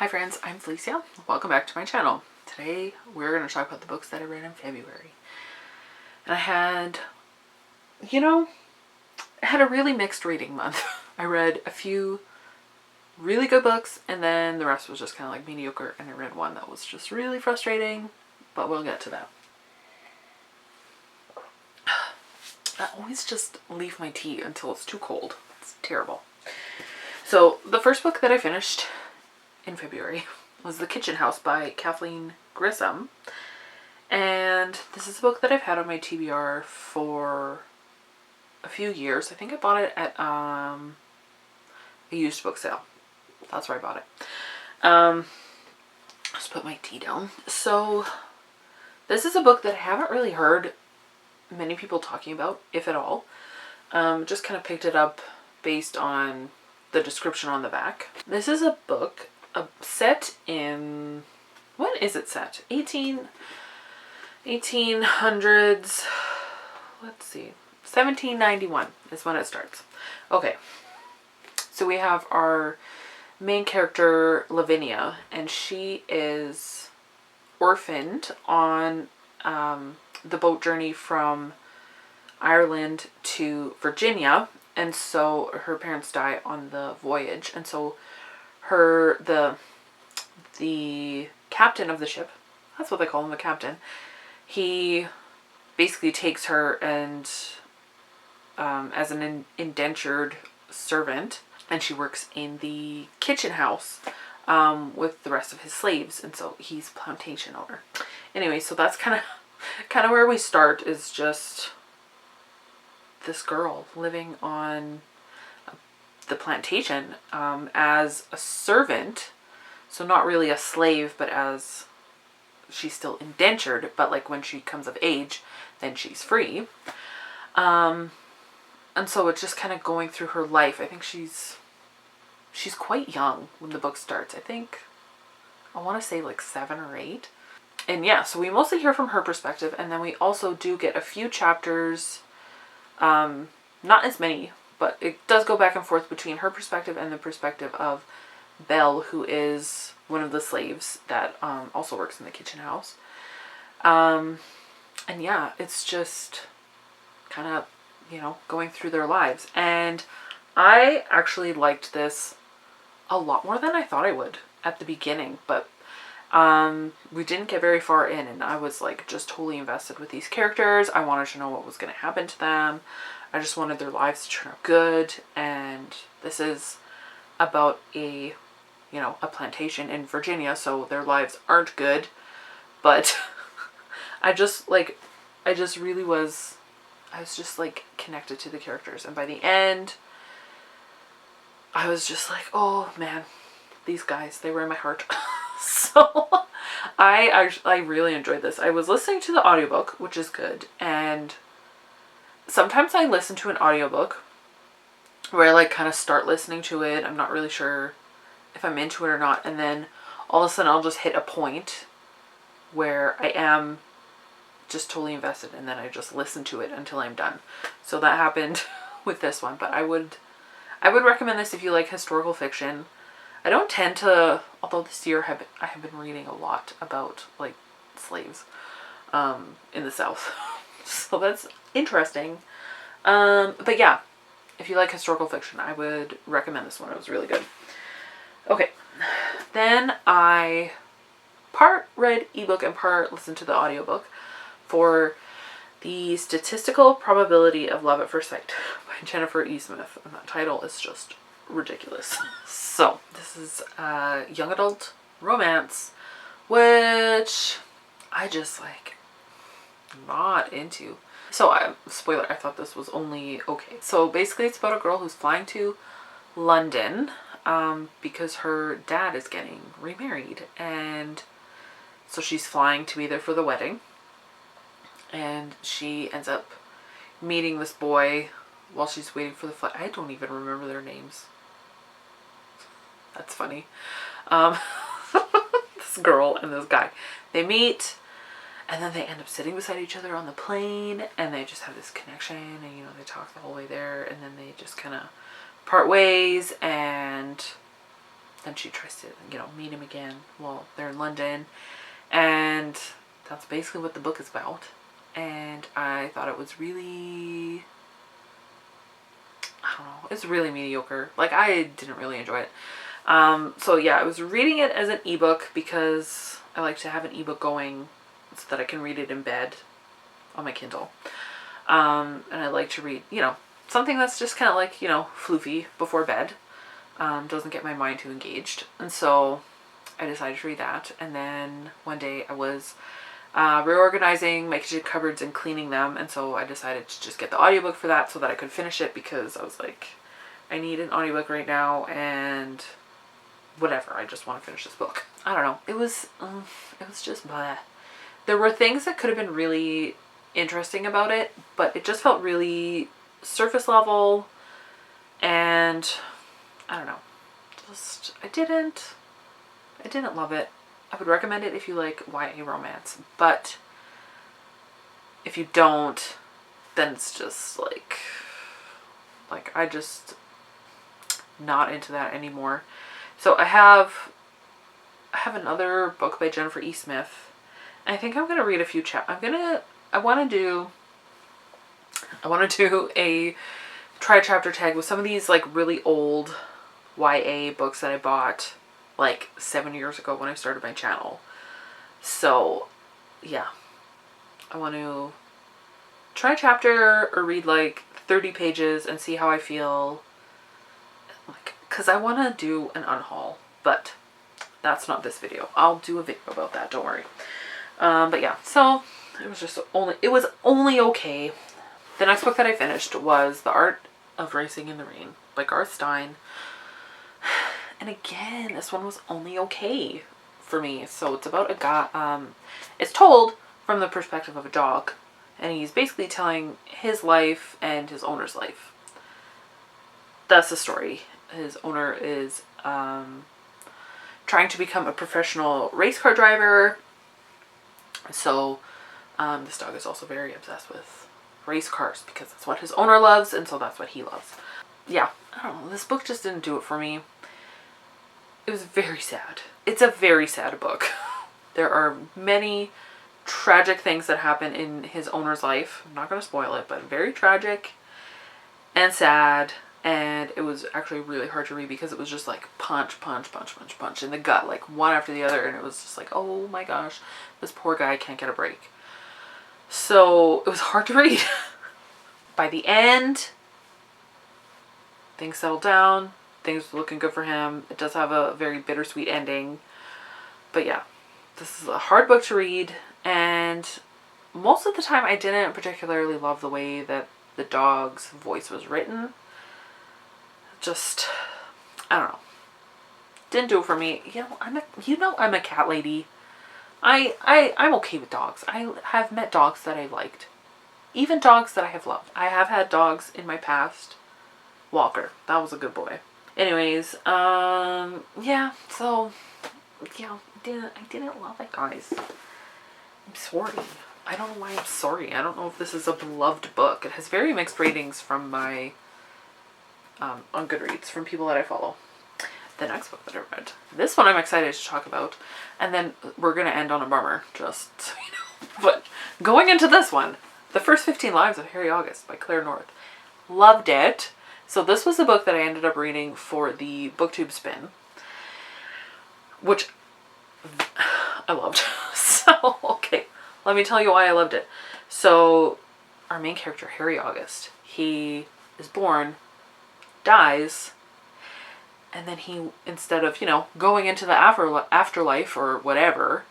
Hi friends, I'm Felicia. Welcome back to my channel. Today we're going to talk about the books that I read in February. And I had a really mixed reading month. I read a few really good books and then the rest was just kind of like mediocre, and I read one that was just really frustrating, but we'll get to that. I always just leave my tea until it's too cold. It's terrible. So the first book that I finished in February was The Kitchen House by Kathleen Grissom. And this is a book that I've had on my TBR for a few years. I think I bought it at a used book sale. That's where I bought it. Let's put my tea down. So this is a book that I haven't really heard many people talking about, if at all. Just kind of picked it up based on the description on the back. This is a book set in, when is it set? 1800s, let's see, 1791 is when it starts. Okay, so we have our main character, Lavinia, and she is orphaned on the boat journey from Ireland to Virginia, and so her parents die on the voyage, and so the captain of the ship, that's what they call him, the captain, he basically takes her and as an indentured servant, and she works in the kitchen house with the rest of his slaves, and so he's a plantation owner. Anyway, so that's kind of where we start, is just this girl living on the plantation as a servant, so not really a slave, but as she's still indentured, but like when she comes of age then she's free. And so it's just kind of going through her life. I think she's quite young when the book starts. I want to say like 7 or 8. And yeah, so we mostly hear from her perspective, and then we also do get a few chapters, not as many, but it does go back and forth between her perspective and the perspective of Belle, who is one of the slaves that also works in the kitchen house. And yeah, it's just kind of, going through their lives. And I actually liked this a lot more than I thought I would at the beginning, but we didn't get very far in, and I was like just totally invested with these characters. I wanted to know what was going to happen to them. I just wanted their lives to turn out good. And this is about a plantation in Virginia, so their lives aren't good, but I was just like connected to the characters, and by the end I was just like, oh man, these guys, they were in my heart. So I really enjoyed this. I was listening to the audiobook, which is good, and sometimes I listen to an audiobook where I like kind of start listening to it, I'm not really sure if I'm into it or not, and then all of a sudden I'll just hit a point where I am just totally invested, and then I just listen to it until I'm done. So that happened with this one, but I would recommend this if you like historical fiction. I don't tend to, although this year I have been reading a lot about like slaves in the South. So that's interesting. But yeah, if you like historical fiction, I would recommend this one. It was really good. Okay, then I part read ebook and part listened to the audiobook for The Statistical Probability of Love at First Sight by Jennifer E. Smith, and that title is just ridiculous. So this is a young adult romance, which I just like not into. So spoiler, I thought this was only okay. So basically it's about a girl who's flying to London because her dad is getting remarried, and so she's flying to be there for the wedding, and she ends up meeting this boy while she's waiting for the flight. I don't even remember their names. That's funny. This girl and this guy, they meet, and then they end up sitting beside each other on the plane, and they just have this connection, and they talk the whole way there, and then they just kind of part ways, and then she tries to, meet him again while they're in London. And that's basically what the book is about. And I thought it was really, I don't know, it's really mediocre. Like, I didn't really enjoy it. So yeah, I was reading it as an ebook because I like to have an ebook going so that I can read it in bed on my Kindle. And I like to read, something that's just kind of like, floofy before bed. Doesn't get my mind too engaged. And so I decided to read that. And then one day I was reorganizing my kitchen cupboards and cleaning them. And so I decided to just get the audiobook for that so that I could finish it, because I was like, I need an audiobook right now, and whatever, I just want to finish this book. I don't know. It was just blah. There were things that could have been really interesting about it, but it just felt really surface level, and I don't know. I didn't love it. I would recommend it if you like YA romance, but if you don't, then it's just like I just not into that anymore. So I have another book by Jennifer E. Smith. And I think I'm gonna read a few I want to do a try chapter tag with some of these like really old YA books that I bought like 7 years ago when I started my channel. So yeah, I want to try a chapter or read like 30 pages and see how I feel. Like, because I want to do an unhaul, but that's not this video. I'll do a video about that, don't worry. But yeah, so it was only okay. The next book that I finished was The Art of Racing in the Rain by Garth Stein. And again, this one was only okay for me. So it's about a guy, it's told from the perspective of a dog, and he's basically telling his life and his owner's life. That's the story. His owner is trying to become a professional race car driver. So this dog is also very obsessed with race cars because that's what his owner loves, and so that's what he loves. Yeah, I don't know. This book just didn't do it for me. It was very sad. It's a very sad book. There are many tragic things that happen in his owner's life. I'm not going to spoil it, but very tragic and sad. And it was actually really hard to read because it was just like punch, punch, punch, punch, punch in the gut, like one after the other. And it was just like, oh my gosh, this poor guy can't get a break. So it was hard to read. By the end, things settled down. Things were looking good for him. It does have a very bittersweet ending. But yeah, this is a hard book to read. And most of the time I didn't particularly love the way that the dog's voice was written. Just, I don't know. Didn't do it for me. I'm a cat lady. I'm okay with dogs. I have met dogs that I liked. Even dogs that I have loved. I have had dogs in my past. Walker. That was a good boy. Anyways, yeah, so, yeah, I didn't love it, guys. I'm sorry. I don't know why I'm sorry. I don't know if this is a beloved book. It has very mixed ratings from my, on Goodreads, from people that I follow. The next book that I read. This one I'm excited to talk about. And then we're going to end on a bummer, just so you know. But going into this one, The First 15 Lives of Harry August by Claire North. Loved it. So this was the book that I ended up reading for the BookTube spin, which I loved. So, okay, let me tell you why I loved it. So our main character, Harry August, he is born, dies, and then he, instead of, going into the afterlife or whatever,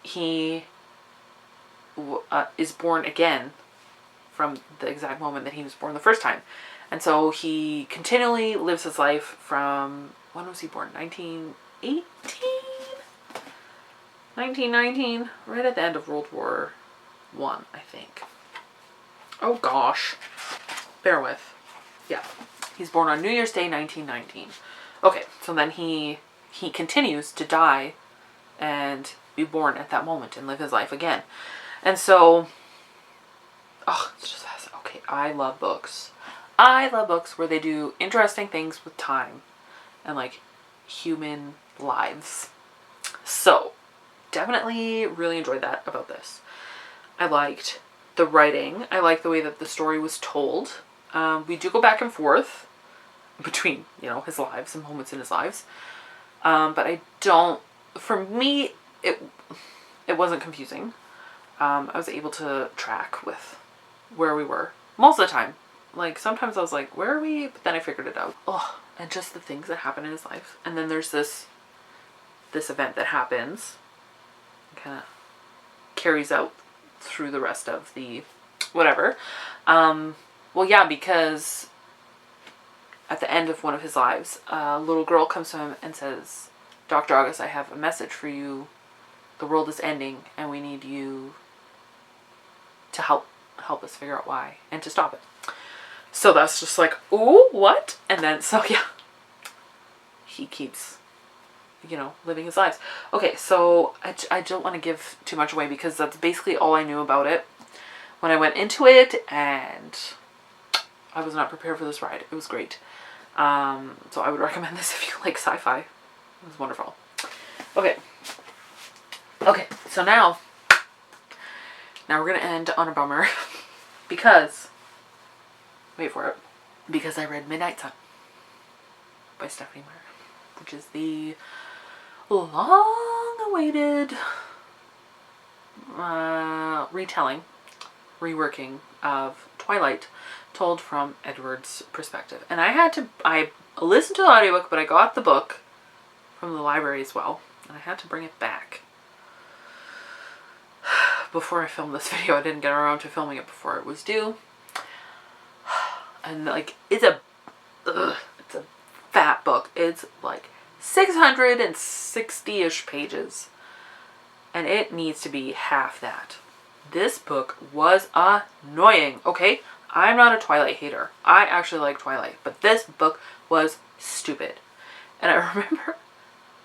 he is born again from the exact moment that he was born the first time. And so he continually lives his life from, when was he born? 1918? 1919? Right at the end of World War I, I think. Oh gosh. Bear with. Yeah. He's born on New Year's Day, 1919. Okay, so then he continues to die and be born at that moment and live his life again. And so, it's just, okay, I love books. I love books where they do interesting things with time and like human lives. So definitely really enjoyed that about this. I liked the writing. I liked the way that the story was told. We do go back and forth between, his lives and moments in his lives. But I don't, for me, it wasn't confusing. I was able to track with where we were most of the time. Like, sometimes I was like, where are we? But then I figured it out. Oh, and just the things that happen in his life. And then there's this event that happens, kind of carries out through the rest of the whatever. Well, yeah, because at the end of one of his lives, a little girl comes to him and says, Dr. August, I have a message for you. The world is ending and we need you to help us figure out why and to stop it. So that's just like, ooh, what? And then, so yeah, he keeps, living his lives. Okay, so I don't want to give too much away because that's basically all I knew about it when I went into it, and I was not prepared for this ride. It was great. So I would recommend this if you like sci-fi. It was wonderful. Okay, so now we're going to end on a bummer because, wait for it, because I read Midnight Sun by Stephanie Meyer, which is the long-awaited reworking of Twilight told from Edward's perspective. And I listened to the audiobook, but I got the book from the library as well, and I had to bring it back before I filmed this video. I didn't get around to filming it before it was due. And like, it's a fat book. It's like 660-ish pages, and it needs to be half that. This book was annoying. Okay, I'm not a Twilight hater. I actually like Twilight, but this book was stupid. And I remember,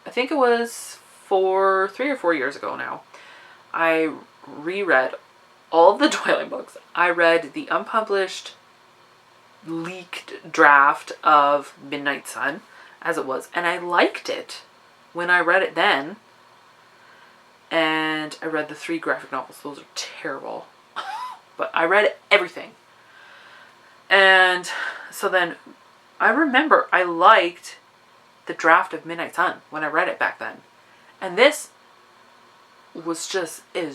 I think it was 3 or 4 years ago now, I reread all of the Twilight books. I read the unpublished, leaked draft of Midnight Sun as it was, and I liked it when I read it then. And I read the 3 graphic novels. Those are terrible. But I read everything. And so then I remember I liked the draft of Midnight Sun when I read it back then. And this is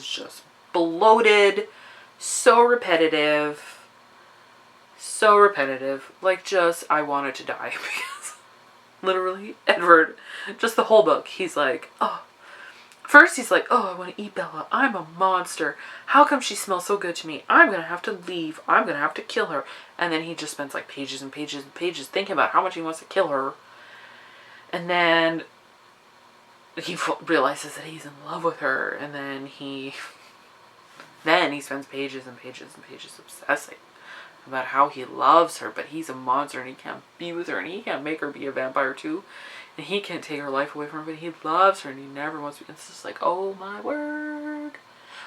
just bloated, so repetitive. Like, just, I wanted to die because literally Edward, just the whole book, he's like, first he's like, I want to eat Bella. I'm a monster. How come she smells so good to me? I'm going to have to leave. I'm going to have to kill her. And then he just spends like pages and pages and pages thinking about how much he wants to kill her. And then he realizes that he's in love with her. And then he spends pages and pages and pages obsessing about how he loves her, but he's a monster and he can't be with her and he can't make her be a vampire too. And he can't take her life away from her, but he loves her and he never wants to. It's just like, oh my word.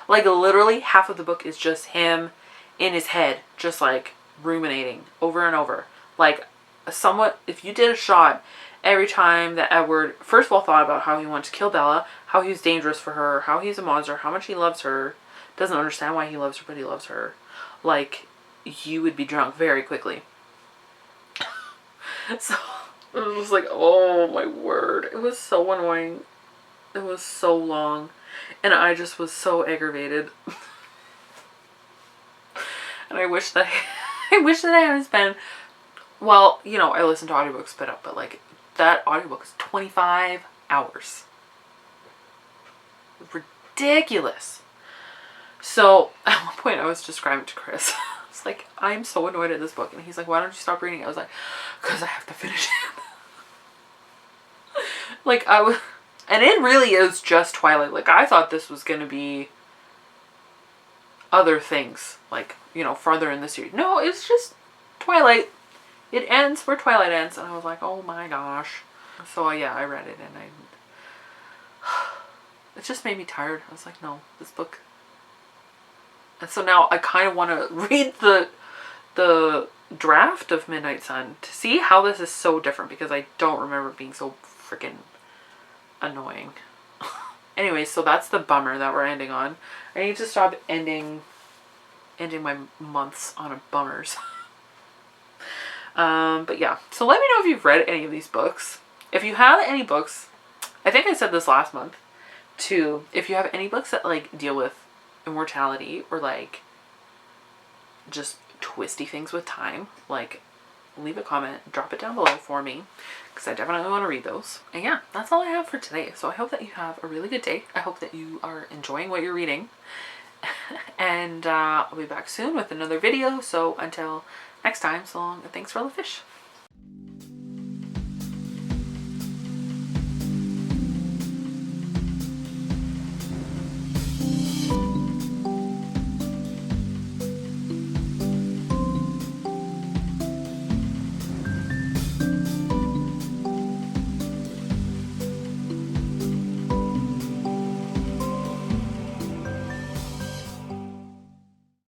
Like, literally half of the book is just him in his head, just like ruminating over and over. Like, if you did a shot every time that Edward, first of all, thought about how he wanted to kill Bella, how he was dangerous for her, how he's a monster, how much he loves her, doesn't understand why he loves her, but he loves her. Like, you would be drunk very quickly. So it was like, oh my word. It was so annoying. It was so long. And I just was so aggravated. And I wish that I hadn't spent, well, I listen to audiobooks but like, that audiobook is 25 hours. Ridiculous. So at one point I was describing it to Chris. It's like, I'm so annoyed at this book. And he's like, why don't you stop reading it? I was like, because I have to finish it. Like, and it really is just Twilight. Like, I thought this was going to be other things, like, farther in the series. No, it's just Twilight. It ends where Twilight ends. And I was like, oh my gosh. So yeah, I read it and it just made me tired. I was like, no, this book. And so now I kind of want to read the draft of Midnight Sun to see how this is so different, because I don't remember it being so freaking annoying. Anyway, so that's the bummer that we're ending on. I need to stop ending my months on bummers. But yeah, so let me know if you've read any of these books. If you have any books, I think I said this last month too, if you have any books that like deal with immortality or like just twisty things with time, like leave a comment, drop it down below for me, because I definitely want to read those. And yeah, that's all I have for today. So I hope that you have a really good day. I hope that you are enjoying what you're reading. And I'll be back soon with another video. So until next time, so long and thanks for all the fish.